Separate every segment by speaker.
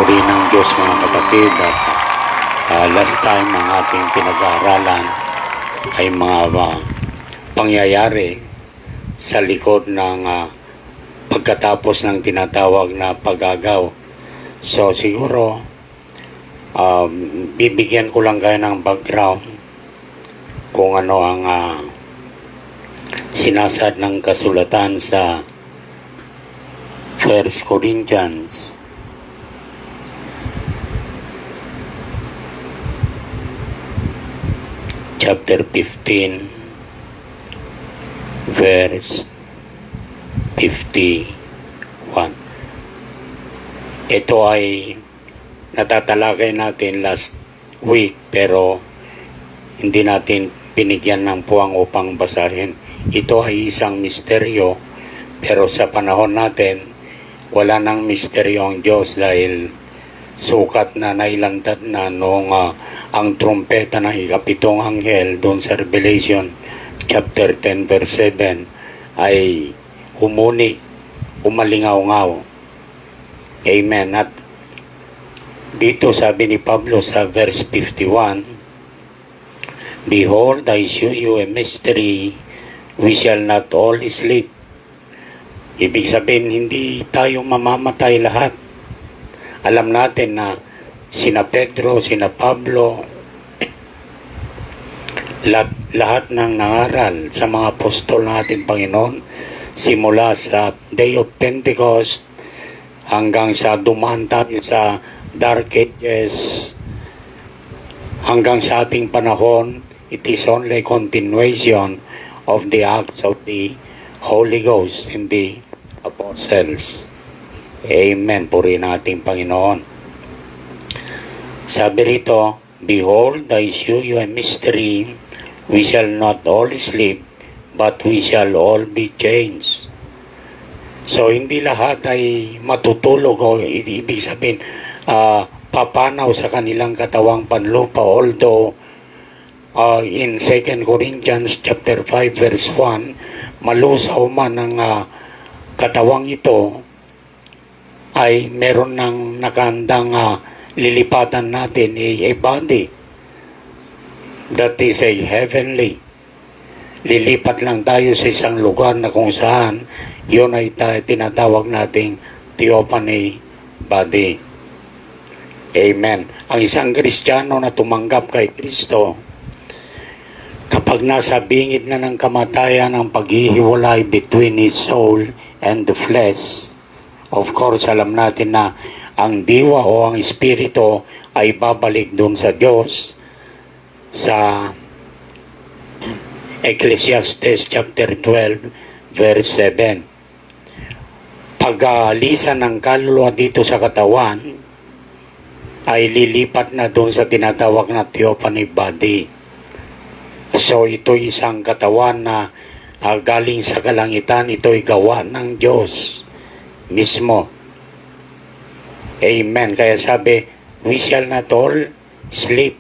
Speaker 1: Puri ng Diyos mga kapatid at last time ang ating pinag-aaralan ay mga pangyayari sa likod ng pagkatapos ng tinatawag na pag-agaw. So siguro bibigyan ko lang kayo ng background kung ano ang sinasad ng kasulatan sa 1 Corinthians chapter 15 verse 51. Ito ay natatalakay natin last week pero hindi natin binigyan ng puwang upang basahin. Ito ay isang misteryo pero sa panahon natin wala nang misteryo ang Diyos dahil sukat na nailantad na noong ang trumpeta ng ikapitong anghel doon sa Revelation chapter 10 verse 7 ay umalingaw-ngaw. Amen. At dito sabi ni Pablo sa verse 51, Behold, I show you a mystery, we shall not all sleep. Ibig sabihin, hindi tayo mamamatay lahat. Alam natin na sina Pedro, sina Pablo, lahat ng nangaral sa mga apostol ng ating Panginoon, simula sa Day of Pentecost hanggang sa dumaan tayo sa Dark Ages, hanggang sa ating panahon, it is only continuation of the acts of the Holy Ghost in the apostles. Amen. Purihin natin Panginoon. Sabi rito, Behold, I show you a mystery. We shall not all sleep, but we shall all be changed. So, hindi lahat ay matutulog o ibig sabihin, papanaw sa kanilang katawang panlupa. Although, in 2 Corinthians chapter 5 verse 1, malusaw man ang katawang ito, ay meron ng nakandang lilipatan natin a body that is a heavenly. Lilipat lang tayo sa isang lugar na kung saan yun ay tinatawag nating theophany body. Amen. Ang isang Kristiyano na tumanggap kay Kristo, kapag nasa bingit na ng kamatayan ang paghihiwalay between his soul and the flesh, of course, alam natin na ang diwa o ang espiritu ay babalik doon sa Diyos sa Ecclesiastes chapter 12 verse 7. Pag-alisan ng kaluluwa dito sa katawan ay lilipat na doon sa tinatawag na theophany body. So ito isang katawan na galing sa kalangitan, ito'y gawa ng Diyos mismo. Amen. Kaya sabi, we shall not all sleep.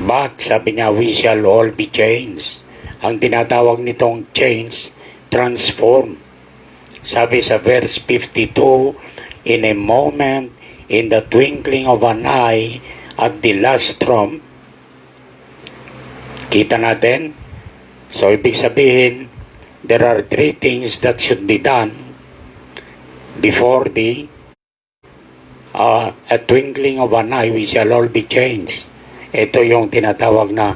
Speaker 1: But sabi niya, we shall all be changed. Ang tinatawag nitong change, transform. Sabi sa verse 52, in a moment, in the twinkling of an eye, at the last trump. Kita natin? So, ibig sabihin, there are three things that should be done before the a twinkling of an eye, we shall all be changed. Ito yung tinatawag na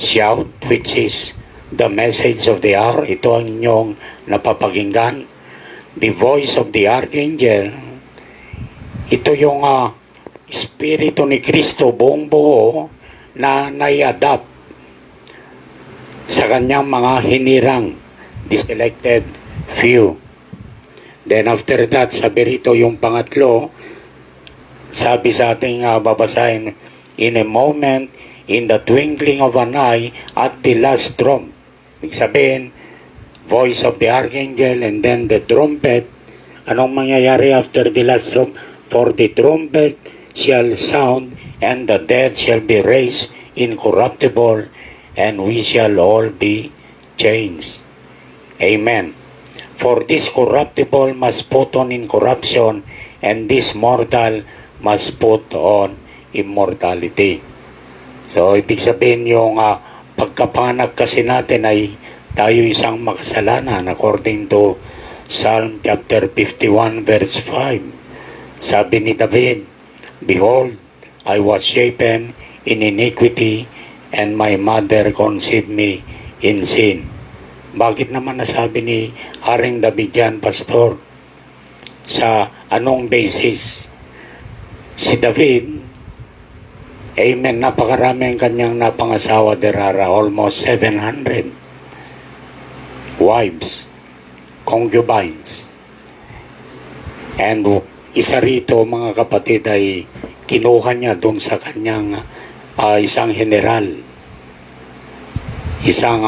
Speaker 1: shout, which is the message of the hour. Ito ang inyong napapakinggan. The voice of the archangel. Ito yung Espiritu ni Kristo buong buo na nai-adapt sa kanyang mga hinirang, the selected few. Then after that, sabi rito yung pangatlo, sabi sa ating babasahin, in a moment, in the twinkling of an eye, at the last trump. Ibig sabihin, voice of the archangel and then the trumpet. Anong mangyayari after the last trump? For the trumpet shall sound and the dead shall be raised incorruptible and we shall all be changed. Amen. For this corruptible must put on incorruption and this mortal must put on immortality. So, ibig sabihin yung pagkapanganak kasi natin ay tayo isang makasalanan according to Psalm chapter 51 verse 5. Sabi ni David, "Behold, I was shapen in iniquity, and my mother conceived me in sin." Bakit naman nasabi ni Haring David yan, Pastor? Sa anong basis? Si David, amen, napakarami ang kanyang napangasawa. There are almost 700 wives, concubines. And isa rito, mga kapatid, ay kinuha niya doon sa kanyang isang general, isang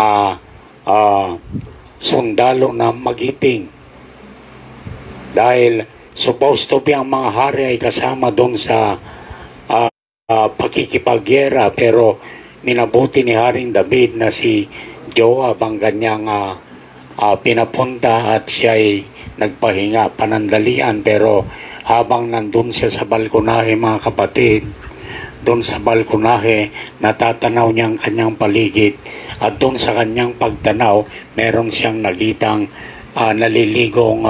Speaker 1: sundalo na magiting. Dahil supposed to be ang mga hari ay kasama doon sa pakikipagyera, pero minabuti ni Haring David na si Joab ang kanyang pinapunta at siya ay nagpahinga panandalian. Pero habang nandun siya sa balkonahe, mga kapatid, doon sa balkonahe, natatanaw niya ang kanyang paligid, at doon sa kanyang pagtanaw, meron siyang nakitang naliligong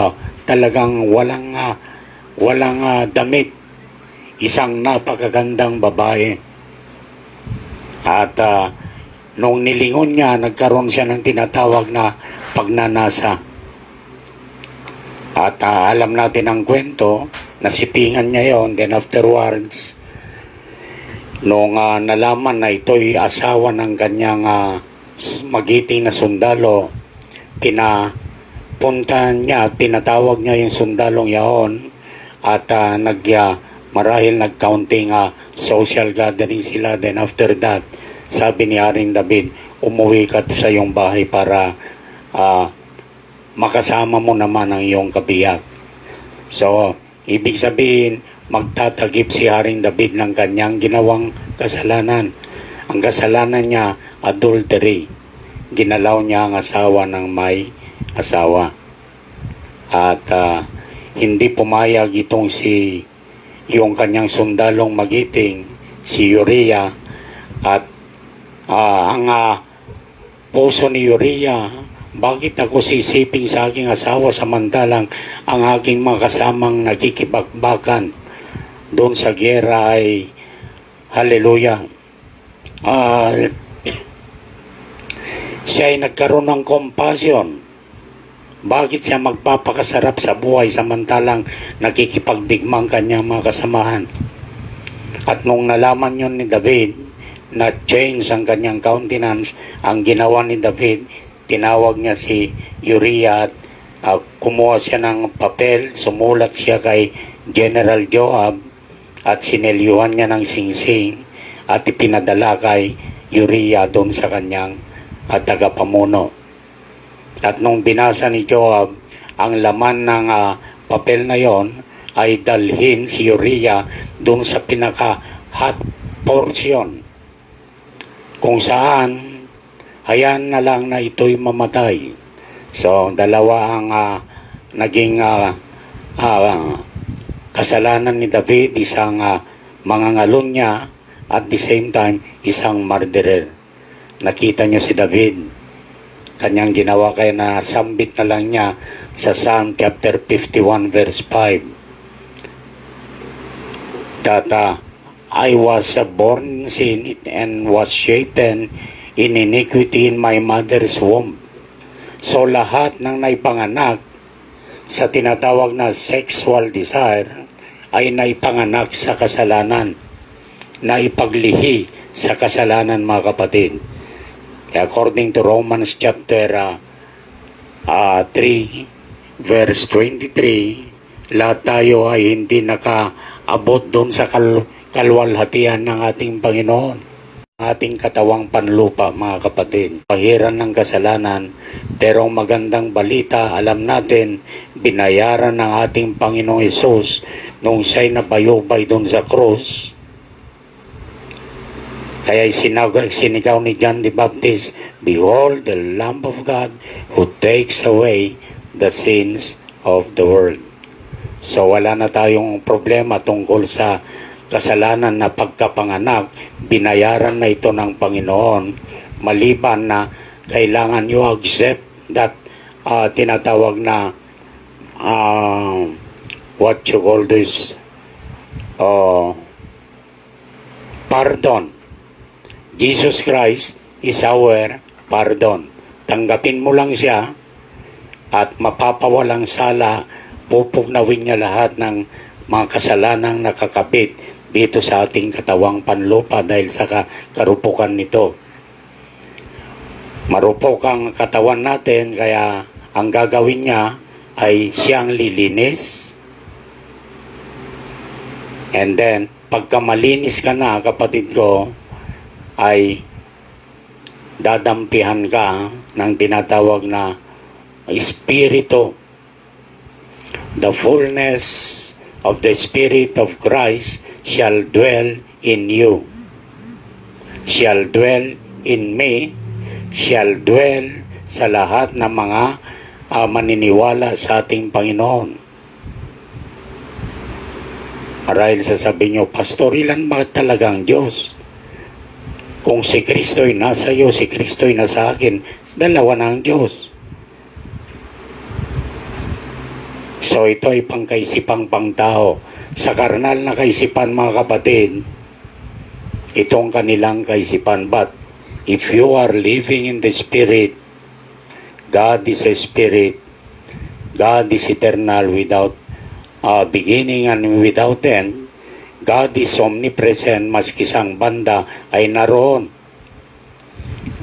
Speaker 1: talagang walang damit, isang napakagandang babae. At nung nilingon niya, nagkaroon siya ng tinatawag na pagnanasa. At alam natin ang kwento, nasipingan niya yon. Then afterwards, nung nalaman na ito'y asawa ng kanyang magiting na sundalo, pinapuntahan niya, pinatawag niya yung sundalong yaon, at marahil nag-counting social gathering sila. Then after that, sabi ni Haring David, umuwi ka sa iyong bahay para makasama mo naman ang iyong kabiyak. So, ibig sabihin, magtatagip si Haring David ng kanyang ginawang kasalanan. Ang kasalanan niya, adultery. Ginalaw niya ang asawa ng may asawa. At hindi pumayag itong yung kanyang sundalong magiting, si Uriah. At ang puso ni Uriah, bakit ako sisiping sa aking asawa samantalang ang aking mga kasamang nakikibakbakan doon sa gera ay, hallelujah, siya ay nagkaroon ng compassion. Bakit siya magpapakasarap sa buhay samantalang nakikipagdigmang kanyang mga kasamahan? At nung nalaman yun ni David na change ang kanyang countenance, ang ginawa ni David, tinawag niya si Uriah at kumuha siya ng papel, sumulat siya kay General Joab at sinelyuhan niya ng singsing at ipinadala kay Uriah doon sa kanyang tagapamuno. At nung binasa ni Joab, ang laman ng papel na yon ay dalhin si Uriah doon sa pinaka-hot portion, kung saan hayaan na lang na ito'y mamatay. So, dalawa ang naging kasalanan ni David, isang mangangalon niya at the same time isang murderer. Nakita niyo si David, kanyang ginawa, kaya na sambit na lang niya sa Psalm chapter 51 verse 5 that I was born in sin and was shapen in iniquity in my mother's womb. So lahat ng naipanganak sa tinatawag na sexual desire ay naipanganak sa kasalanan, naipaglihi sa kasalanan, mga kapatid. According to Romans chapter 3 verse 23, lahat tayo ay hindi nakaabot doon sa kalwalhatian ng ating Panginoon, ating katawang panlupa, mga kapatid. Pahiran ng kasalanan, pero ang magandang balita, alam natin, binayaran ng ating Panginoong Hesus nung siya'y nabayubay doon sa krus. Kaya sinigaw ni John the Baptist, "Behold the Lamb of God who takes away the sins of the world." So wala na tayong problema tungkol sa kasalanan na pagkapanganak. Binayaran na ito ng Panginoon, maliban na kailangan you accept that tinatawag na what you call this pardon. Jesus Christ is our pardon. Tanggapin mo lang siya at mapapawalang sala, pupugnawin niya lahat ng mga kasalanang nakakapit dito sa ating katawang panlupa dahil sa karupukan nito. Marupok ang katawan natin, kaya ang gagawin niya ay siyang lilinis. And then, pagka malinis ka na, kapatid ko, ay dadampihan ka ng tinatawag na Espiritu. The fullness of the Spirit of Christ shall dwell in you, shall dwell in me, shall dwell sa lahat ng mga maniniwala sa ating Panginoon. Marahil sasabihin nyo, Pastor, ilan ba talagang Diyos? Kung si Kristo'y nasa iyo, si Kristo'y nasa akin, dalawa na ang Diyos. So ito ay pangkaisipang pangtao. Sa karnal na kaisipan, mga kapatid, itong kanilang kaisipan. But if you are living in the Spirit, God is a Spirit, God is eternal without beginning and without end. God is omnipresent, maski sang banda ay naroon.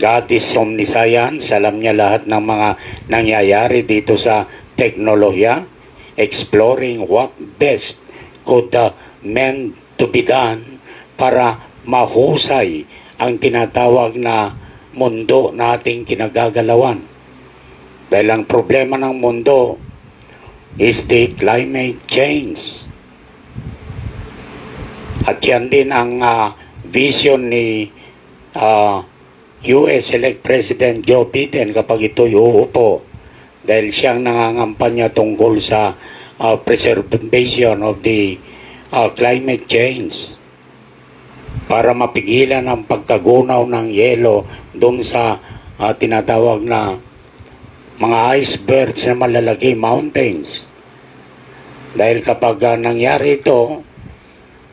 Speaker 1: God is omniscient, alam niya lahat ng mga nangyayari dito sa teknolohiya, exploring what best could meant to be done para mahusay ang tinatawag na mundo nating kinagagalawan. Dahil ang problema ng mundo is the climate change. At yan din ang vision ni US-elect President Joe Biden kapag ito'y uupo. Dahil siyang nangangampanya tungkol sa preservation of the climate change para mapigilan ang pagkagunaw ng yelo doon sa tinatawag na mga icebergs na malalaki, mountains. Dahil kapag nangyari ito,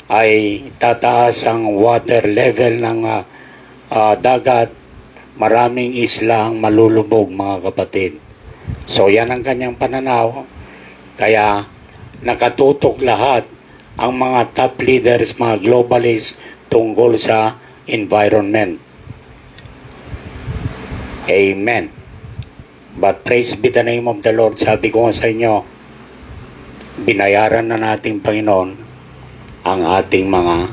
Speaker 1: ay tataas ang water level ng dagat, maraming isla ang malulubog, mga kapatid. So yan ang kanyang pananaw. Kaya nakatutok lahat ang mga top leaders, mga globalists tungkol sa environment. Amen. But praise be the name of the Lord. Sabi ko sa inyo, binayaran na nating Panginoon ang ating mga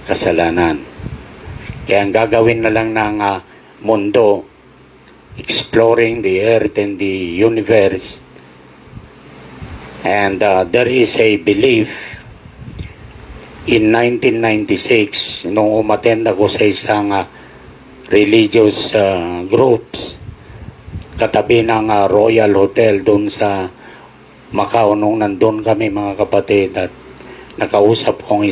Speaker 1: kasalanan. Kaya ang gagawin na lang ng mundo, exploring the earth and the universe. And there is a belief in 1996, nung umattend ako sa isang religious groups, katabi ng Royal Hotel doon sa Macau, nung nandun kami, mga kapatid, at nakausap kong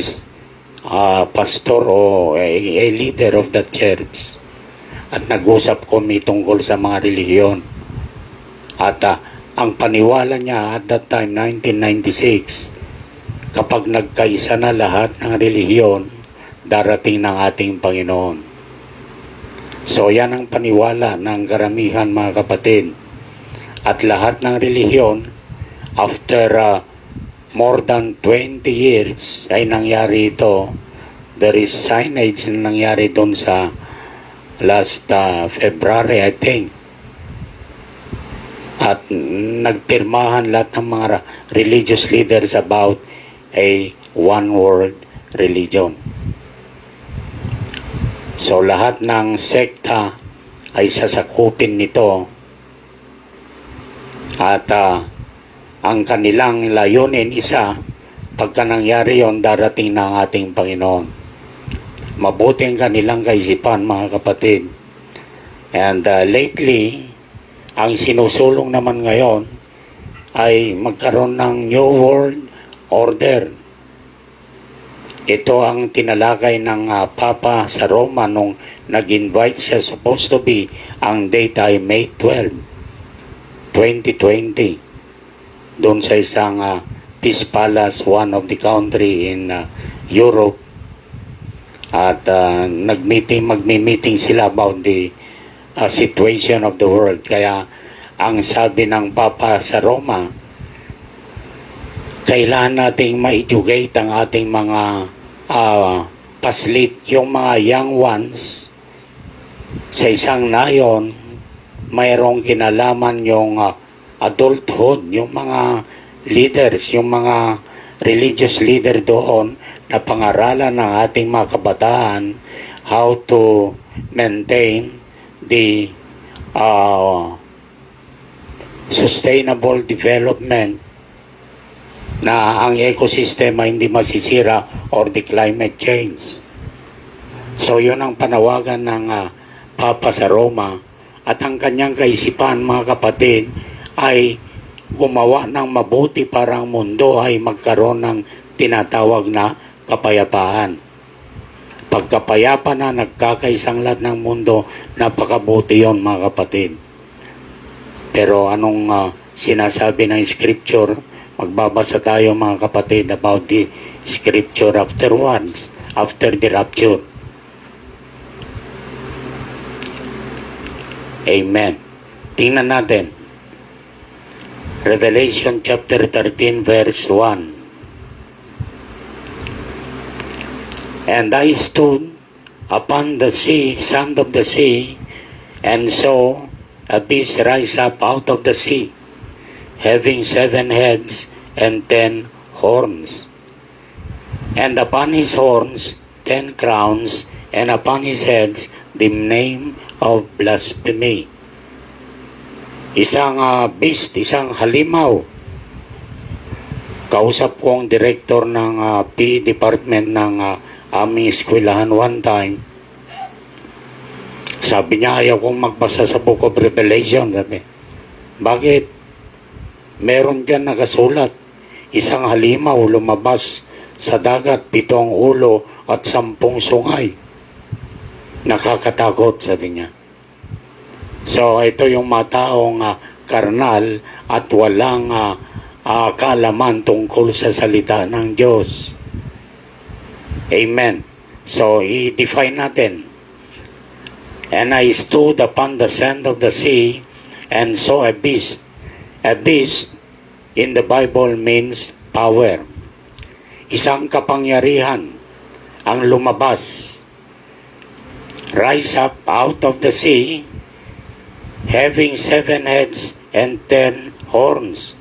Speaker 1: pastor o a leader of that church, at nag-usap kami tungkol sa mga relihiyon. At ang paniwala niya at that time, 1996, kapag nagkaisa na lahat ng relihiyon, darating ng ating Panginoon. So yan ang paniwala ng karamihan, mga kapatid. At lahat ng relihiyon, after more than 20 years ay nangyari ito. There is signage na nangyari doon sa last February, I think. At nagpirmahan lahat ng mga religious leaders about a one world religion. So lahat ng sekta ay sasakupin nito. At ang kanilang layunin isa, pagka nangyari yon, darating na ang ating Panginoon. Mabuti ang kanilang kaisipan, mga kapatid. And lately, ang sinusulong naman ngayon ay magkaroon ng New World order. Ito ang tinalakay ng Papa sa Roma nung nag-invite siya, supposed to be, ang date ay May 12, 2020. Doon sa isang Peace Palace, one of the country in Europe. At magmi-meeting sila about the situation of the world. Kaya ang sabi ng Papa sa Roma, kailangan nating ma-educate ang ating mga paslit, yung mga young ones sa isang nayon, mayroong kinalaman yung adulthood, yung mga leaders, yung mga religious leader doon na pangaralan ng ating mga kabataan how to maintain the sustainable development, na ang ekosistema hindi masisira, or the climate change. So yun ang panawagan ng Papa sa Roma, at ang kanyang kaisipan, mga kapatid, ay gumawa ng mabuti para ang mundo ay magkaroon ng tinatawag na kapayapaan. Pagkapayapa na, nagkakaisang lahat ng mundo, napakabuti yun, mga kapatid. Pero anong sinasabi ng scripture? Magbabasa tayo, mga kapatid, about the scripture afterwards, after the rapture. Amen. Tingnan natin. Revelation chapter 13 verse 1. And I stood upon the sea, sand of the sea, and saw a beast rise up out of the sea, having 7 heads and 10 horns. And upon his horns 10 crowns, and upon his heads the name of blasphemy. Isang beast, isang halimaw. Kausap ko ang director ng PE department ng aming eskwelahan one time. Sabi niya, ayaw kong magbasa sa Book of Revelation. Sabi, bakit? Meron dyan nakasulat, isang halimaw lumabas sa dagat, 7 ulo at 10 sungay. Nakakatakot, sabi niya. So ito yung mga taong karnal at walang kaalaman tungkol sa salita ng Diyos. Amen. So i-define natin. And I stood upon the sand of the sea and saw a beast. A beast in the Bible means power. Isang kapangyarihan ang lumabas. Rise up out of the sea, having 7 heads and 10 horns,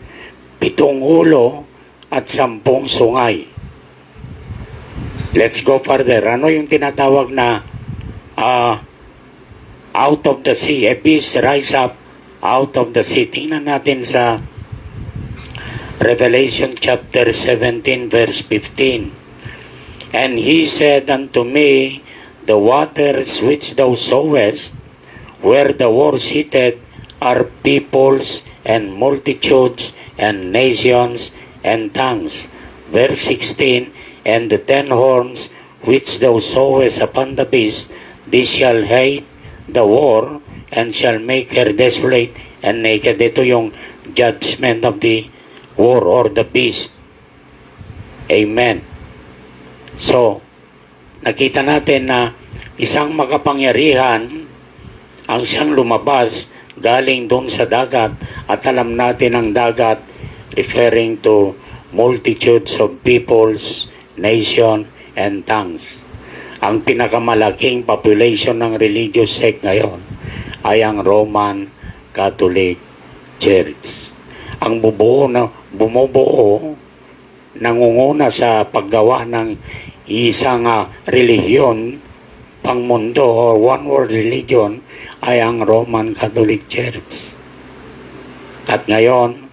Speaker 1: 7 ulo at 10 sungay. Let's go further. Ano yung tinatawag na out of the sea? A beast rise up out of the sea. Tingnan natin sa Revelation chapter 17 verse 15. And he said unto me, the waters which thou sawest, where the war seated, are peoples and multitudes and nations and tongues. Verse 16, and the 10 horns which thou sawest upon the beast, they shall hate the war, and shall make her desolate and naked. Ito yung judgment of the war or the beast. Amen. So, nakita natin na isang makapangyarihan ang siyang lumabas galing doon sa dagat, at alam natin ang dagat referring to multitudes of peoples, nation, and tongues. Ang pinakamalaking population ng religious sect ngayon ay ang Roman Catholic Church. Ang bumubuo, nangunguna sa paggawa ng isang relihiyon pangmundo or one world religion ay ang Roman Catholic Church. At ngayon,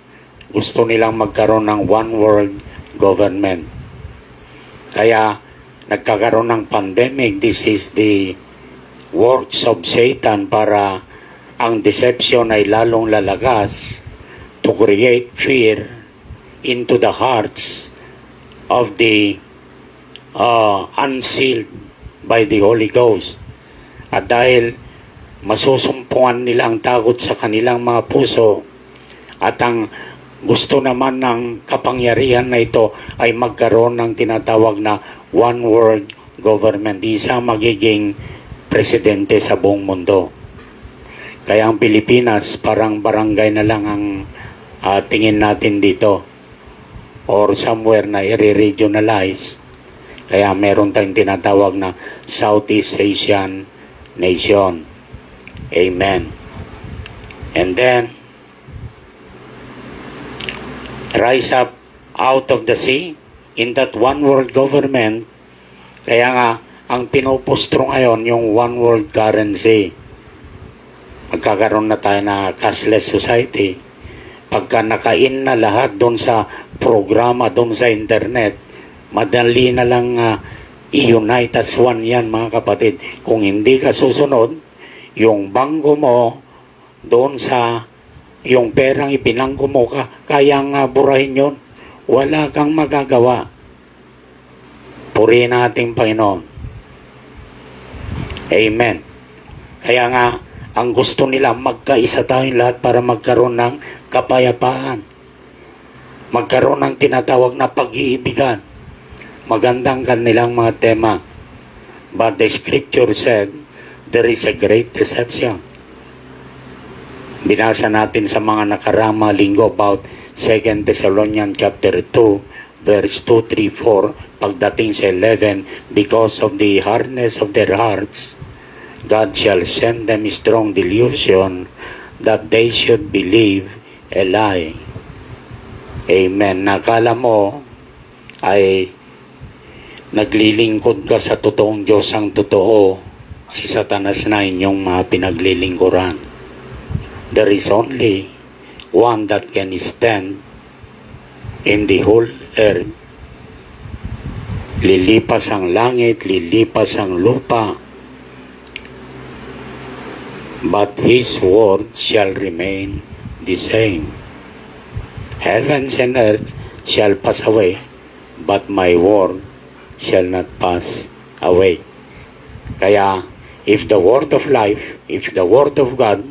Speaker 1: gusto nilang magkaroon ng one world government. Kaya nagkakaroon ng pandemic. This is the works of Satan para ang deception ay lalong lalagas to create fear into the hearts of the unsealed by the Holy Ghost. At dahil masusumpungan nila ang takot sa kanilang mga puso at ang gusto naman ng kapangyarihan na ito ay magkaroon ng tinatawag na one world government, isa magiging presidente sa buong mundo. Kaya ang Pilipinas parang barangay na lang ang tingin natin dito or somewhere na i-regionalize. Kaya meron tayong tinatawag na Southeast Asian nation. Amen. And then, rise up out of the sea in that one world government. Kaya nga, ang pinupustro ngayon yung one world currency. Magkakaroon na tayo na cashless society. Pagka nakain na lahat doon sa programa, doon sa internet, madali na lang i-unite as one yan, mga kapatid. Kung hindi ka susunod, yung bangko mo, doon sa yung perang ipinangko mo, kayang burahin yun. Wala kang magagawa. Purihin natin Panginoon. Amen. Kaya nga, ang gusto nila, magkaisa tayong lahat para magkaroon ng kapayapaan. Magkaroon ng tinatawag na pag-iibigan. Magandang kanilang mga tema. But the scripture said, there is a great deception. Binasa natin sa mga nakarama linggo about 2 Thessalonians chapter 2, verse 2, 3, 4, pagdating sa 11, because of the hardness of their hearts, God shall send them strong delusion that they should believe a lie. Amen. Nakala mo ay naglilingkod ka sa totoong Diyos ang totoo, si Satanas na inyong mga pinaglilingkuran. There is only one that can stand in the whole earth. Lilipas ang langit, lilipas ang lupa, but His word shall remain the same. Heavens and earth shall pass away, but my word shall not pass away. Kaya, if the word of life, if the word of God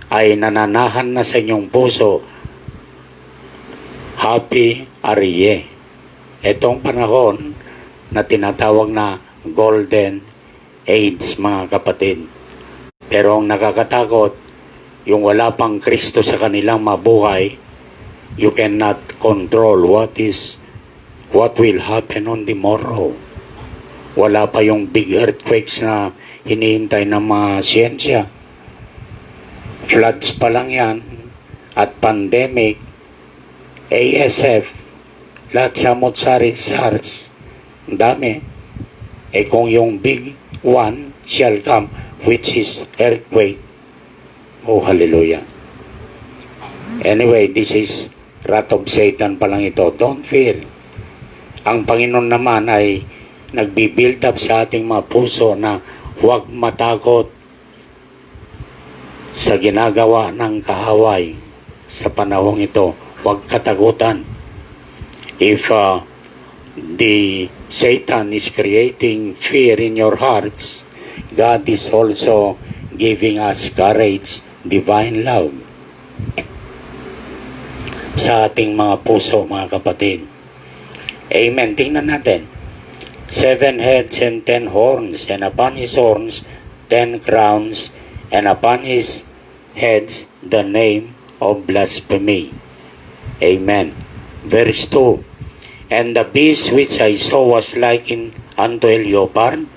Speaker 1: ay nananahan na sa inyong puso, happy are ye. Itong panahon na tinatawag na golden age, mga kapatid. Pero ang nakakatakot, yung wala pang Kristo sa kanilang mabuhay, you cannot control what will happen on the morrow. Wala pa yung big earthquakes na hinihintay ng mga siyensya. Floods pa lang yan, at pandemic, ASF, lahat samot-sari, SARS, ang dami. Kung yung big one shall come, which is earthquake, oh hallelujah. Anyway, this is wrath of Satan pa lang ito. Don't fear. Ang Panginoon naman ay nagbi-build up sa ating mga puso na huwag matakot sa ginagawa ng kaaway sa panahong ito. Huwag katakutan. If the Satan is creating fear in your hearts, God is also giving us courage, divine love sa ating mga puso, mga kapatid. Amen. Tingnan natin. 7 heads and 10 horns, and upon his horns 10 crowns, and upon his heads the name of blasphemy. Amen. Verse 2. And the beast which I saw was likened unto a leopard,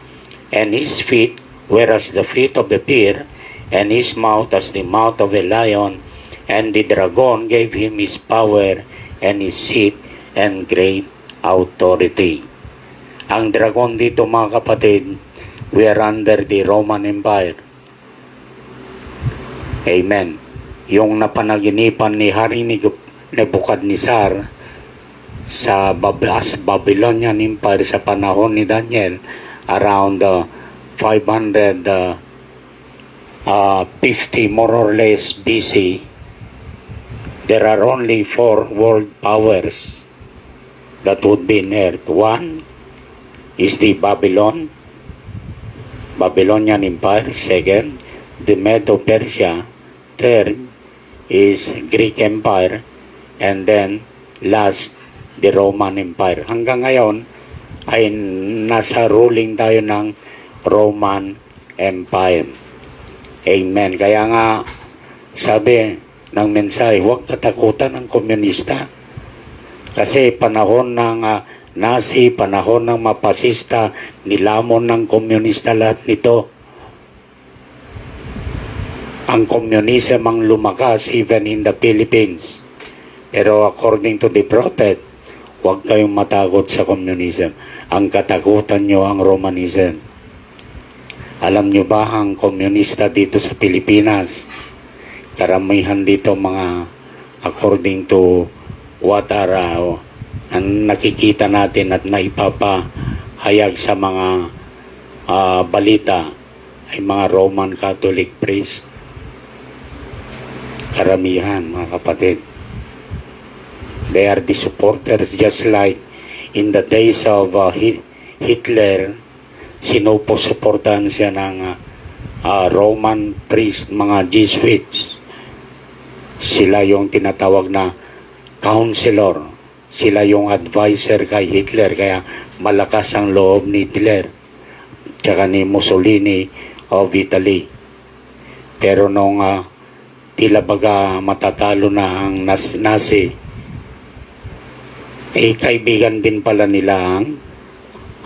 Speaker 1: and his feet were as the feet of a bear, and his mouth as the mouth of a lion. And the dragon gave him his power, and his seat, and great authority. Ang dragon dito, mga kapatid, we are under the Roman Empire. Amen. Yung napanaginipan ni Hari Nebuchadnezzar sa Babylonian Empire sa panahon ni Daniel, around 550 more or less BC, there are only 4 world powers. that would be in earth. One is the Babylonian Empire. Second, the Medo-Persia. Third is Greek Empire. And then, last, the Roman Empire. Hanggang ngayon, ay nasa ruling tayo ng Roman Empire. Amen. Kaya nga, sabi ng mensahe, huwag katakutan ng komunista. Kasi panahon ng Nazi, panahon ng mapasista, nilamon ng komunista lahat nito. Ang communism ang lumakas even in the Philippines. Pero according to the prophet, huwag kayong matakot sa communism. Ang katakutan nyo ang Romanism. Alam nyo ba ang komunista dito sa Pilipinas? Karamihan dito mga according to what are ang nakikita natin at naipapahayag sa mga balita ay mga Roman Catholic priest. Karamihan, mga kapatid. They are the supporters, just like in the days of Hitler, sinupo-suportahan siya ng Roman priest, mga Jesuits. Sila yung tinatawag na counselor. Sila yung advisor kay Hitler, kaya malakas ang loob ni Hitler tsaka ni Mussolini of Italy. Pero nung tila baga matatalo na ang Nazi, kaibigan din pala nila ang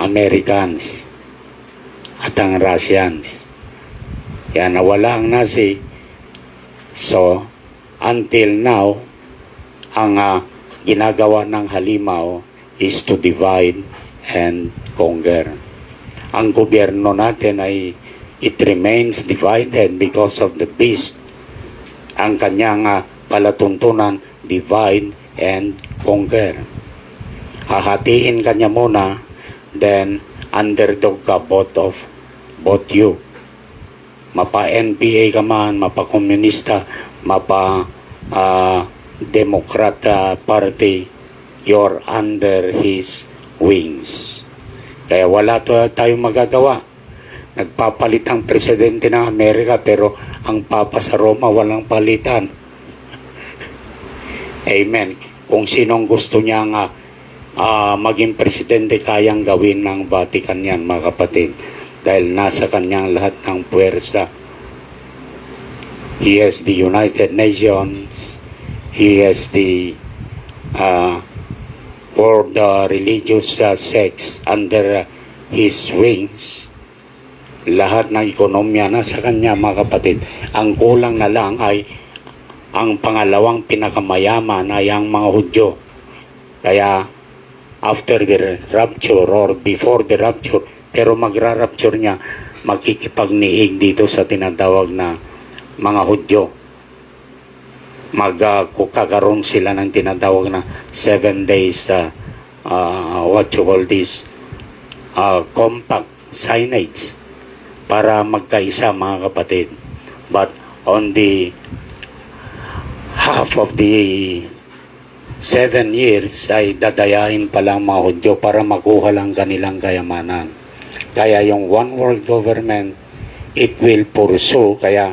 Speaker 1: Americans at ang Russians. Kaya nawala ang Nazi. So, until now, ang ginagawa ng halimaw is to divide and conquer. Ang gobyerno natin ay it remains divided because of the beast. Ang kanyang palatuntunan, divide and conquer. Hahatiin kanya muna, then underdog ka both you. Mapa-NPA ka man, mapa-komunista, Democrat Party, you're under his wings. Kaya wala tayong magagawa. Nagpapalit ang presidente ng Amerika, pero ang Papa sa Roma walang palitan. Amen. Kung sinong gusto niya nga maging presidente, kayang gawin ng Vatican yan, mga kapatid. Dahil nasa kanyang lahat ng puwersa. He has the United Nations. He has the world religious sects under his wings. Lahat ng ekonomiya nasa kanya, mga kapatid. Ang kulang na lang ay ang pangalawang pinakamayaman ay ang mga Hudyo. Kaya after the rapture or before the rapture, pero magra-rapture niya, makikipagniig dito sa tinatawag na mga Hudyo. Magkakaroon sila ng tinatawag na 7 days what you call this compact signage para magkaisa, mga kapatid. But on the half of the 7 years ay dadayain pa lang mga Hudyo para makuha lang kanilang kayamanan. Kaya yung one world government, it will pursue. Kaya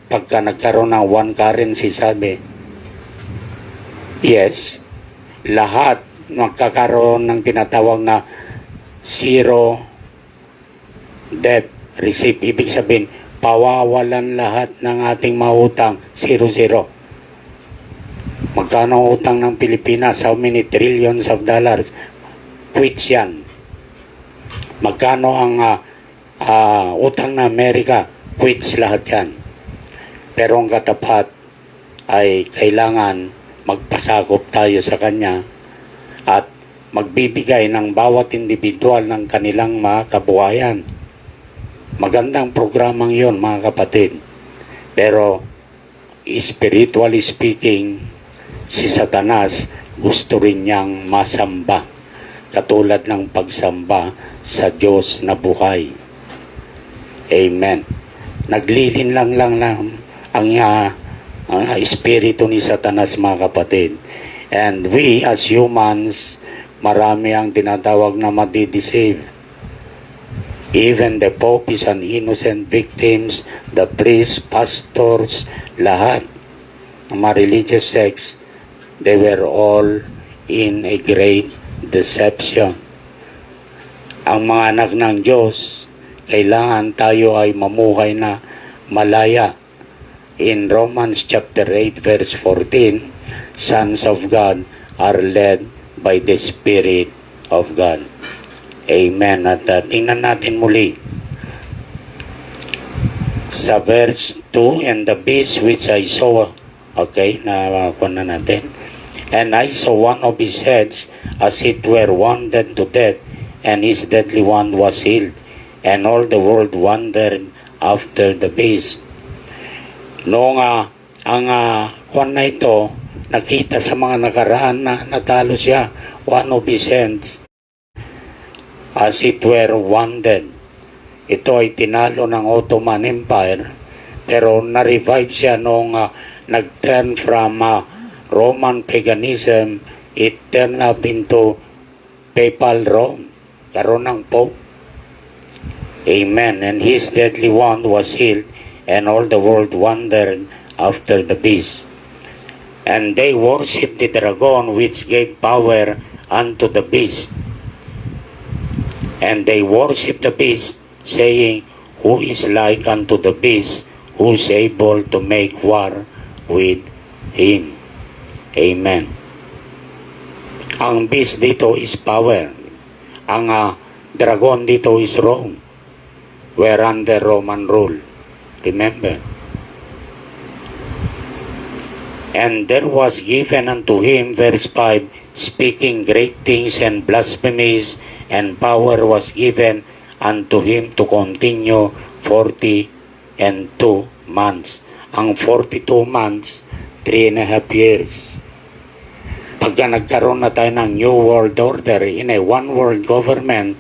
Speaker 1: pagka nagkaroon ng one currency, sabi, yes, lahat magkakaroon ng tinatawag na zero debt receipt. Ibig sabihin, pawawalan lahat ng ating mga utang, 0-0. Magkano ang utang ng Pilipinas? How many trillions of dollars? Quits yan. Magkano ang utang ng Amerika? Quits lahat yan. Pero ang katapat ay kailangan magpasakop tayo sa kanya at magbibigay ng bawat individual ng kanilang mga kabuhayan. Magandang programang yon, mga kapatid. Pero spiritually speaking, si Satanas gusto rin niyang masamba, katulad ng pagsamba sa Diyos na buhay. Amen. Naglilin lang ang espiritu ni Satanas, mga kapatid. And we as humans, marami ang tinatawag na madideceive. Even the Pope is an innocent victims, the priests, pastors, lahat ng mga religious sects, they were all in a great deception. Ang mga anak ng Diyos, kailangan tayo ay mamuhay na malaya. In Romans chapter 8 verse 14, sons of God are led by the Spirit of God. Amen. At tingnan natin muli sa verse 2, and the beast which I saw, okay, nakuha na natin. And I saw one of his heads as it were wounded to death, and his deadly wound was healed, and all the world wondered after the beast. Noong ang kwan na ito, nakita sa mga nakaraan na natalo siya, one of his heads as it were wounded. Ito ay tinalo ng Ottoman Empire, pero na-revive siya noong nag-turn from Roman paganism, it turned up into Papal Rome. Karoon ng Pope. Amen. And his deadly wound was healed, and all the world wondered after the beast. And they worshipped the dragon which gave power unto the beast. And they worshipped the beast, saying, who is like unto the beast, who is able to make war with him. Amen. Ang beast dito is power. Ang dragon dito is Rome. We're under Roman rule. Remember. And there was given unto him, verse 5, speaking great things and blasphemies, and power was given unto him to continue 42 months. Ang 42 months, 3.5 years. Pagka nagkaroon na tayo ng New World Order in a one world government,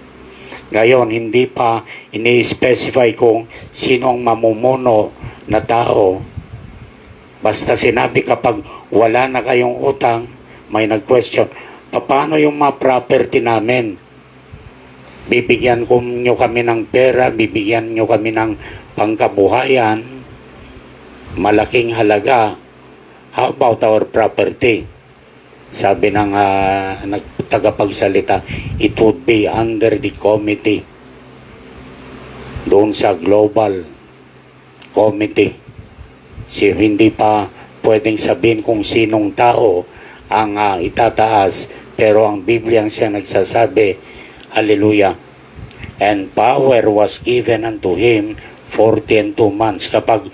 Speaker 1: ngayon hindi pa ini-specify kung sino ang mamumuno na tao. Basta sinabi kapag wala na kayong utang, may nag-question, paano yung mga property namin? Bibigyan nyo kami ng pera, bibigyan nyo kami ng pangkabuhayan, malaking halaga. How about our property? Sabi ng tagapagsalita, it would be under the committee. Doon sa global committee. Hindi pa pwedeng sabihin kung sinong tao ang itataas, pero ang Biblia siya nagsasabi, hallelujah, and power was given unto him 42 months. Kapag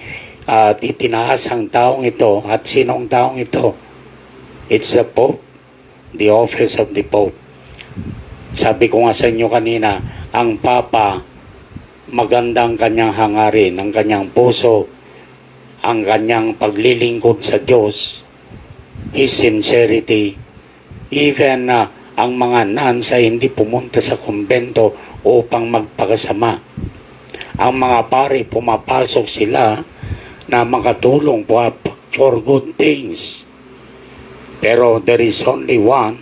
Speaker 1: itinaas ang taong ito, at sinong taong ito? It's the Pope, the office of the Pope. Sabi ko nga sa inyo kanina, ang Papa, magandang kanyang hangarin, ang kanyang puso, ang kanyang paglilingkod sa Diyos, his sincerity, even ang mga nuns ay hindi pumunta sa kumbento upang magpakasama. Ang mga pari, pumapasok sila na makatulong for good things. Pero there is only one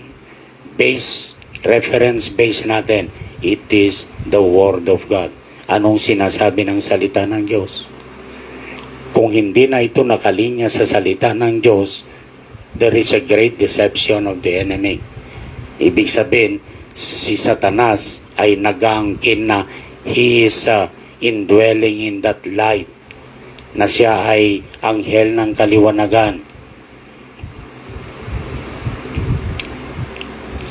Speaker 1: reference base natin. It is the Word of God. Anong sinasabi ng salita ng Diyos? Kung hindi na ito nakalinya sa salita ng Diyos, there is a great deception of the enemy. Ibig sabihin, si Satanas ay nag-aangkin na he is indwelling in that light, na siya ay anghel ng kaliwanagan.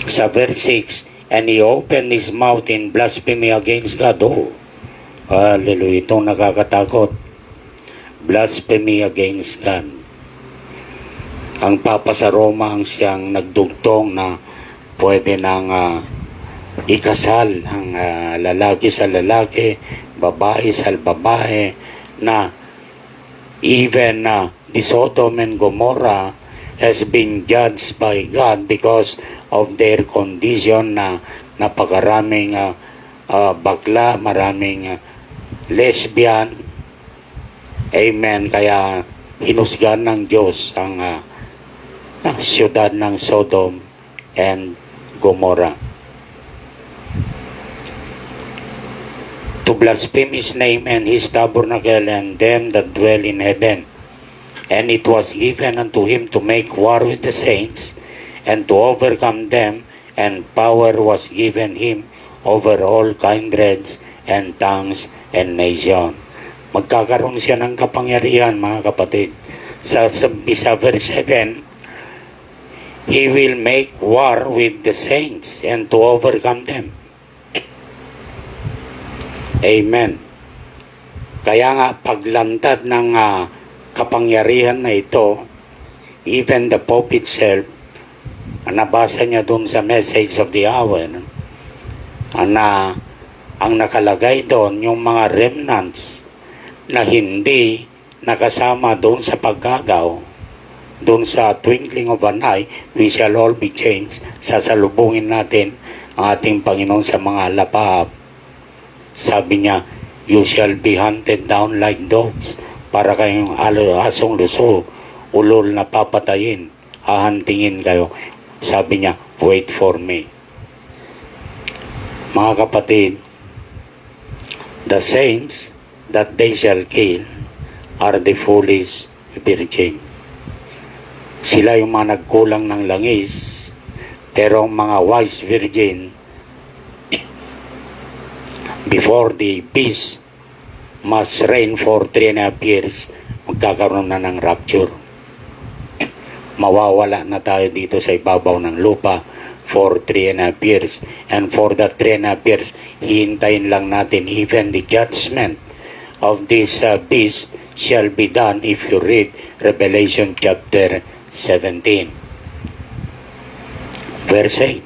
Speaker 1: Sa verse 6, and he opened his mouth in blasphemy against God. Oh, hallelujah, itong nakakatakot. Blasphemy against God. Ang Papa sa Roma ang siyang nagdugtong na pwede nang ikasal ang lalaki sa lalaki, babae sa babae, na even the Sodom and Gomorrah has been judged by God because of their condition na napakaraming bakla, maraming lesbian. Amen. Kaya hinusgan ng Diyos ang siyudad ng Sodom and Gomorrah. To blaspheme his name and his tabernacle and them that dwell in heaven. And it was given unto him to make war with the saints and to overcome them, and power was given him over all kindreds and tongues and nation. Magkakaroon siya ng kapangyarihan, mga kapatid. Sa verse 7, he will make war with the saints and to overcome them. Amen. Kaya nga paglantad ng kapangyarihan na ito, even the Pope itself, nabasa niya doon sa Message of the Hour, na ang nakalagay doon yung mga remnants na hindi nakasama doon sa paggagaw, doon sa twinkling of an eye, we shall all be changed. Sasalubungin natin ang ating Panginoon sa mga alapahap. Sabi niya, you shall be hunted down like dogs. Para kayong asong luso, ulol na papatayin, hahantingin kayo. Sabi niya, wait for me. Mga kapatid, the saints that they shall kill are the foolish virgin. Sila yung mga nagkulang ng langis, pero ang mga wise virgin, before the beast must reign for 3.5 years, magkakaroon na ng rapture. Mawawala na tayo dito sa ibabaw ng lupa for 3.5 years. And for that 3.5 years, hihintayin lang natin even the judgment of this beast shall be done if you read Revelation chapter 17. Verse 8.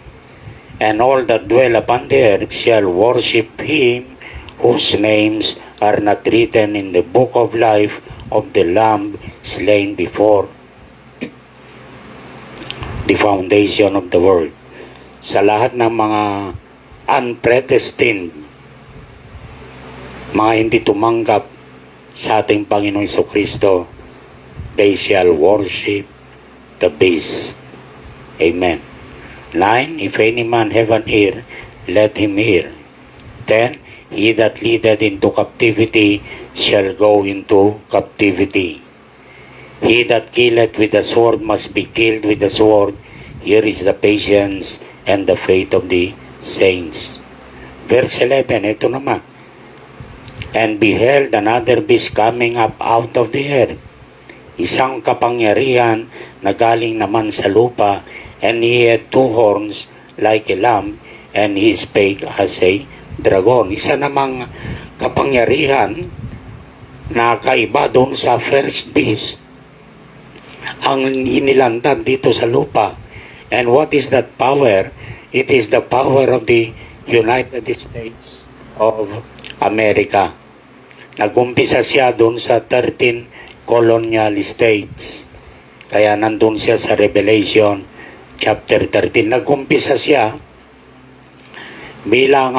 Speaker 1: And all that dwell upon the earth shall worship him whose names are not written in the book of life of the Lamb slain before the foundation of the world. Sa lahat ng mga unpredestined, mga hindi tumanggap sa ating Panginoon Jesucristo, they shall worship the beast. Amen. 9. If any man have an ear, let him hear. 10. He that leadeth into captivity shall go into captivity. He that killeth with the sword must be killed with the sword. Here is the patience and the faith of the saints. Verse 11, ito naman. And beheld another beast coming up out of the earth. Isang kapangyarihan na galing naman sa lupa, and he had 2 horns like a lamb, and he spake as a dragon. Isa namang kapangyarihan na kaiba doon sa first beast ang inilantad dito sa lupa. And what is that power? It is the power of the United States of America. Nagumpisa siya doon sa 13 colonial states. Kaya nandun siya sa Revelation chapter 13. Nagumpisa siya bilang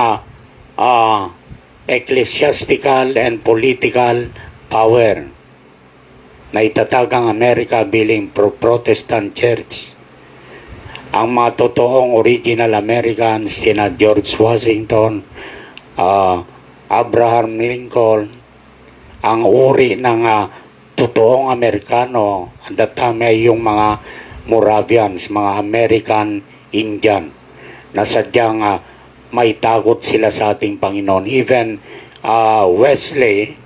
Speaker 1: ecclesiastical and political power na itatag ang Amerika bilang Protestant Church. Ang mga totoong original Americans, sina George Washington, Abraham Lincoln, ang uri ng totoong Amerikano at that time ay yung mga Moravians, mga American Indian, na sadyang may takot sila sa ating Panginoon. Even Wesley,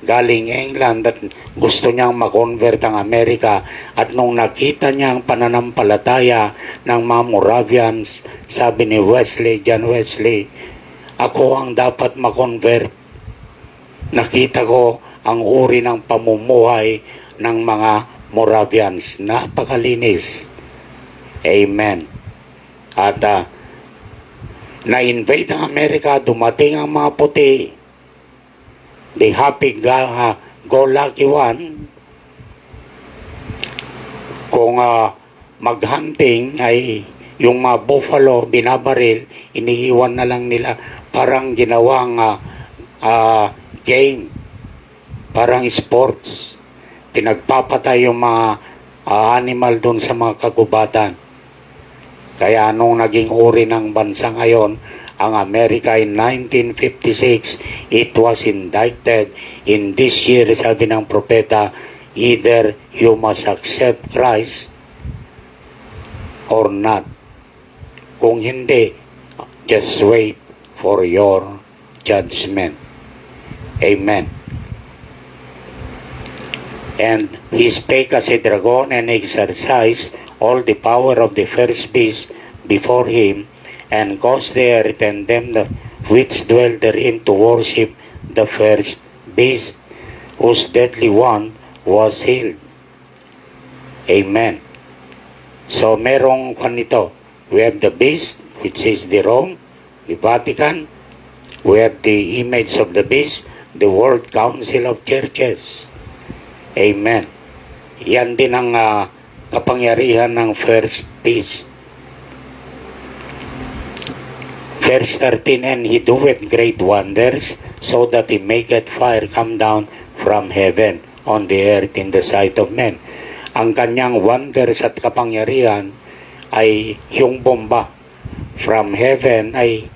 Speaker 1: galing England, at gusto niyang makonvert ang Amerika, at nung nakita niya ang pananampalataya ng mga Moravians, sabi ni Wesley, John Wesley, ako ang dapat makonvert. Nakita ko ang uri ng pamumuhay ng mga Moravians. Napakalinis. Amen. At na-invade ang Amerika, dumating ang mga puti. The happy-go-lucky one. Kung mag-hunting ay yung mga buffalo, binabaril, iniiwan na lang nila. Parang ginawang game. Parang sports. Pinagpapatay yung mga animal doon sa mga kagubatan. Kaya nung naging uri ng bansa ngayon, ang Amerika in 1956, it was indicted in this year, sabi ng propeta, either you must accept Christ or not. Kung hindi, just wait for your judgment. Amen. And he spake as a dragon and exercised all the power of the first beast before him, and caused the earth and them which dwell therein to worship the first beast, whose deadly wound was healed. Amen. So merong nito, we have the beast, which is the Rome, the Vatican. We have the image of the beast, the World Council of Churches. Amen. Yan din ang kapangyarihan ng first beast. Verse 13, and he doeth great wonders, so that he maketh fire come down from heaven on the earth in the sight of men. Ang kanyang wonders at kapangyarihan ay yung bomba from heaven ay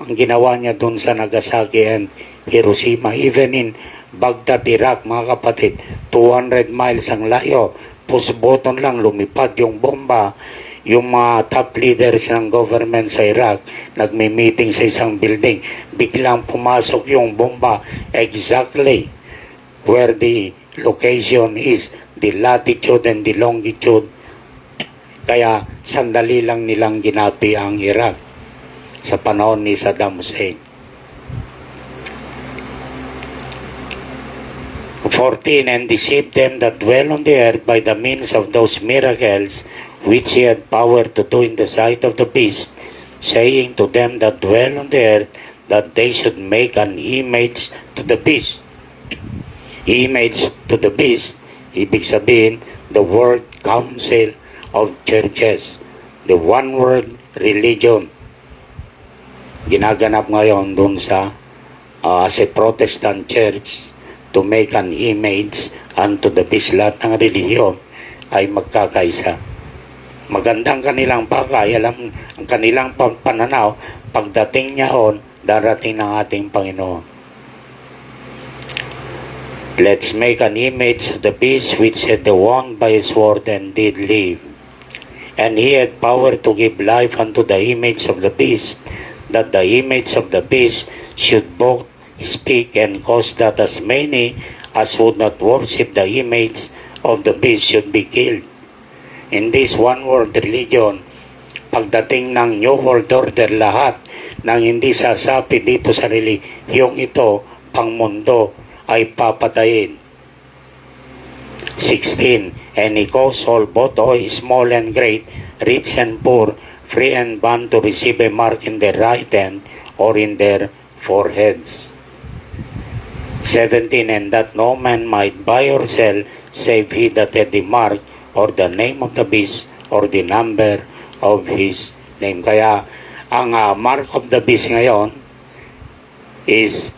Speaker 1: ang ginawa niya dun sa Nagasaki and Hiroshima, even in Baghdad, Iraq, mga kapatid, 200 miles ang layo, push button lang, lumipad yung bomba. Yung mga top leaders ng government sa Iraq, nagme-meeting sa isang building, biglang pumasok yung bomba exactly where the location is, the latitude and the longitude. Kaya sandali lang nilang ginapi ang Iraq sa panahon ni Saddam Hussein. 14, and deceived them that dwell on the earth by the means of those miracles which he had power to do in the sight of the beast, saying to them that dwell on the earth that they should make an image to the beast. Image to the beast, ibig sabihin, the World Council of Churches, the one world religion. Ginaganap ngayon dun sa as a Protestant church to make an image unto the beast. Lahat ng relihiyon ay magkakaisa. Magandang kanilang bagay, alam ang kanilang pananaw, pagdating niyaon, darating ng ating Panginoon. Let's make an image of the beast which had the wound by his sword and did live. And he had power to give life unto the image of the beast, that the image of the beast should both speak and cause that as many as would not worship the image of the beast should be killed. In this one world religion, pagdating ng New World Order, lahat ng hindi sasapi dito sa relihiyong ito, pang mundo, ay papatayin. 16, and he caused all, both small and great, rich and poor, free and bond, to receive a mark in their right hand or in their foreheads. 17, and that no man might buy or sell, save he that had the mark, or the name of the beast, or the number of his name. Kaya, ang mark of the beast ngayon is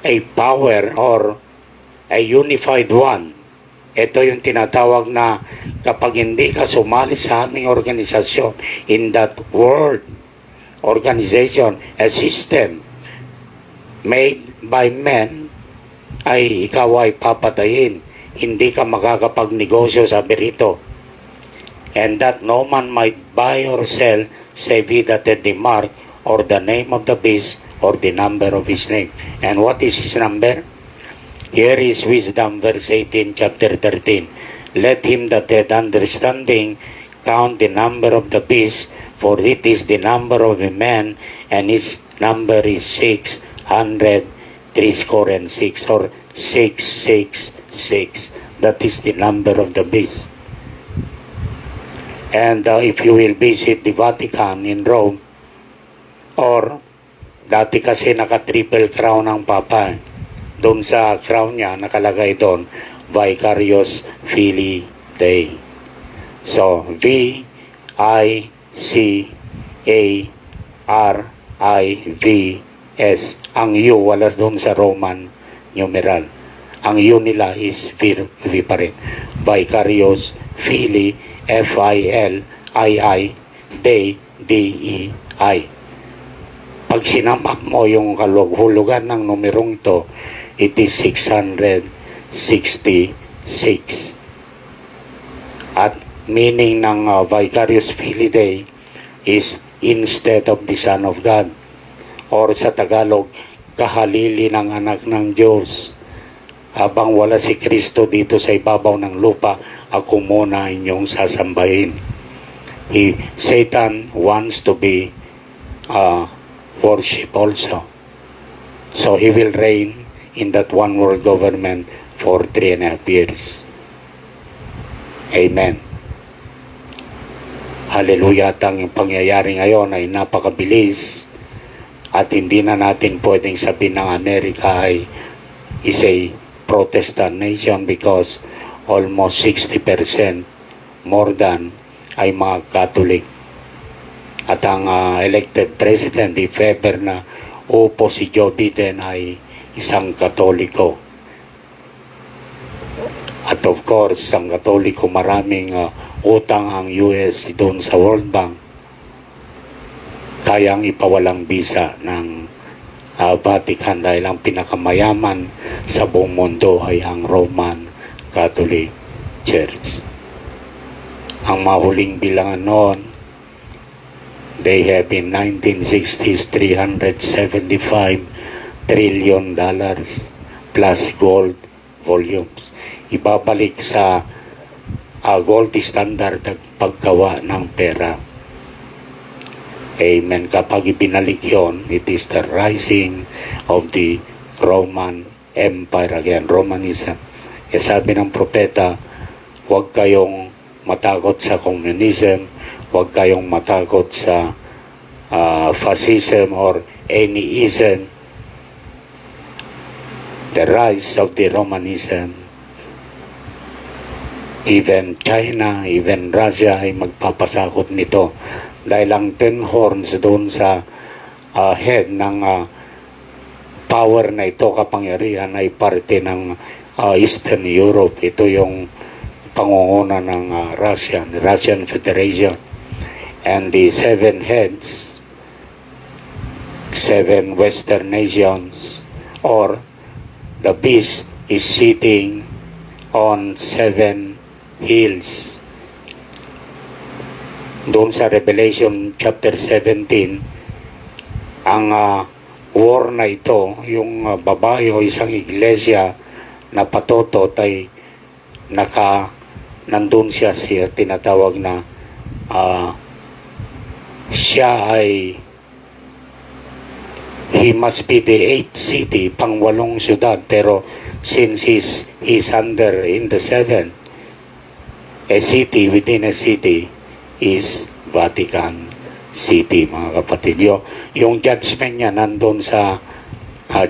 Speaker 1: a power or a unified one. Ito yung tinatawag na kapag hindi ka sumali sa aming organisasyon, in that world organization, a system made by men, ay ikaw ay papatayin. Hindi ka makakapagnegosyo, sabi rito. And that no man might buy or sell, save he that had the mark, or the name of the beast, or the number of his name. And what is his number? Here is wisdom, verse 18, chapter 13. Let him that hath understanding count the number of the beast, for it is the number of a man, and his number is 666, or 666. That is the number of the beast. And if you will visit the Vatican in Rome, or dati kasi naka-triple crown ang Papa, doon sa crown niya nakalagay doon, Vicarius Filii Dei. So, V-I-C-A-R-I-V-S. Ang U, wala doon sa Roman numeral. Ang U nila is V pa rin. Vicarius Filii, F-I-L-I-I. D-E-I. Pag sinamak mo yung kalughulugan ng numerong to, it is 666. At meaning ng vicarious Filidae is instead of the Son of God. Or sa Tagalog, kahalili ng anak ng Diyos. Habang wala si Kristo dito sa ibabaw ng lupa, ako muna inyong sasambahin. Satan wants to be worship also. So he will reign in that one world government for 3.5 years. Amen. Hallelujah. At ang pangyayari ngayon ay napakabilis at hindi na natin pwedeng sabihin ng Amerika ay is a Protestant nation because almost 60% more than ay mga Catholic. At ang elected president, if ever na upo si Joe Biden, ay isang Katoliko. At of course, ang Katoliko, maraming utang ang US doon sa World Bank. Kayang ipawalang bisa ng Vatican dahil ang pinakamayaman sa buong mundo ay ang Roman Catholic Church. Ang mahuling bilangan noon, they have in 1960s $375 trillion plus gold volumes. Ibabalik sa gold standard ng paggawa ng pera. Amen. Kapag ibinalik yon, it is the rising of the Roman Empire again, Romanism. Kaya sabi ng propeta, huwag kayong matakot sa communism, huwag kayong matakot sa fascism or any ism. The rise of the Romanism, even China, even Russia ay magpapasakop nito dahil ang 10 horns doon sa head ng power na ito, kapangyarihan, ay parte ng Eastern Europe. Ito yung pangunguna ng Russian Federation. And the 7 heads, 7 Western nations, or the beast is sitting on 7 hills. Doon sa Revelation chapter 17, ang war na ito, yung babae o isang iglesia na patotot ay nandun siya tinatawag na siya ay he must be the 8th city, pang-8 syudad, pero since he's under in the 7th, a city within a city is Vatican City, mga kapatid. Yung judgment niya nandun sa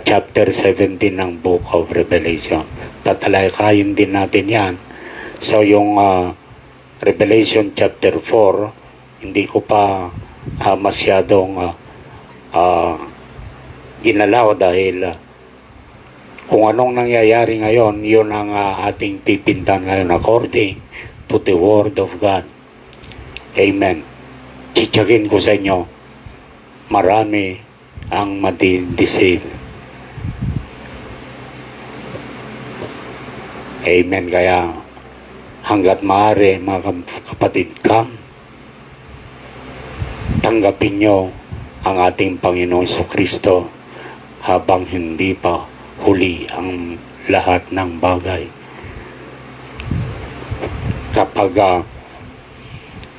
Speaker 1: chapter 17 ng Book of Revelation. Tatalakayin din natin yan. So yung Revelation chapter 4, hindi ko pa masyadong ginalaw dahil kung anong nangyayari ngayon, yun ang ating pipintan ngayon according to the Word of God. Amen. Chichagin ko sa inyo, marami ang madi-deceive. Amen. Kaya hanggat maaari, mga kapatid, tanggapin nyo ang ating Panginoong Jesucristo habang hindi pa huli ang lahat ng bagay. Kapag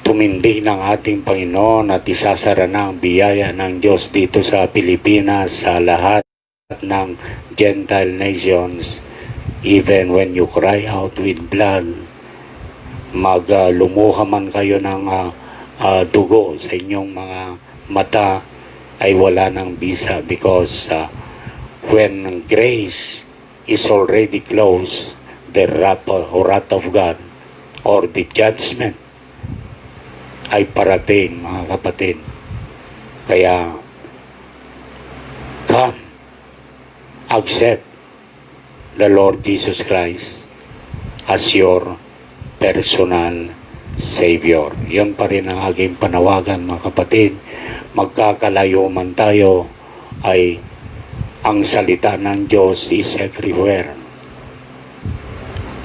Speaker 1: tumindi ng ating Panginoon at isasara na ang biyaya ng Diyos dito sa Pilipinas, sa lahat ng Gentile nations, even when you cry out with blood, maglumuha man kayo ng dugo sa inyong mga mata, ay wala ng bisa because when grace is already closed, the wrath of God or the judgment ay parating, mga kapatid. Kaya come, accept the Lord Jesus Christ as your personal Savior. Yun pa rin ang aking panawagan, mga kapatid. Magkakalayo man tayo, ay ang salita ng Diyos is everywhere.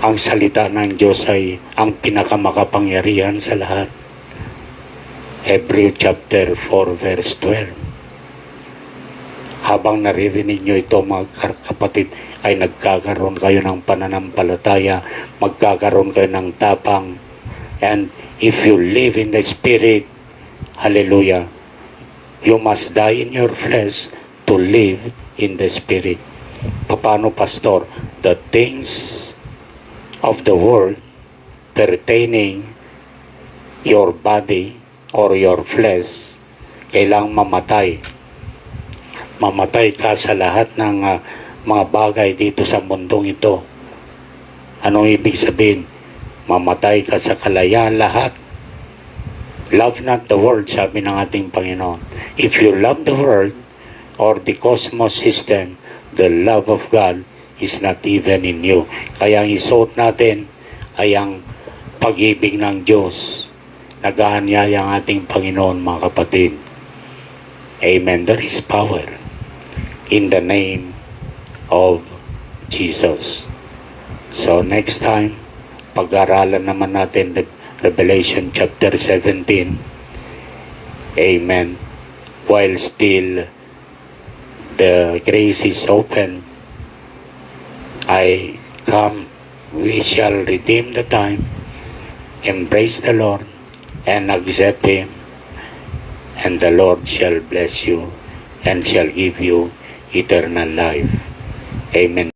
Speaker 1: Ang salita ng Diyos ay ang pinakamakapangyarihan sa lahat. Hebrew chapter 4 verse 12. Habang naririnig nyo ito, mga kapatid, ay nagkakaroon kayo ng pananampalataya, magkakaroon kayo ng tapang. And if you live in the Spirit, hallelujah, you must die in your flesh to live in the Spirit. Paano, Pastor? The things of the world pertaining your body or your flesh, kailangang mamatay. Mamatay ka sa lahat ng mga bagay dito sa mundong ito. Anong ibig sabihin? Mamatay ka sa kalayaan lahat. Love not the world, sabi ng ating Panginoon. If you love the world or the cosmos system, the love of God is not even in you. Kaya ang isuot natin ay ang pag-ibig ng Diyos. Nag-aanyaya ang ating Panginoon, mga kapatid. Amen. There is power in the name of Jesus. So next time, pag-aralan naman natin Revelation chapter 17. Amen. While still the grace is open, I come, we shall redeem the time, embrace the Lord, and accept Him, and the Lord shall bless you and shall give you eternal life. Amen.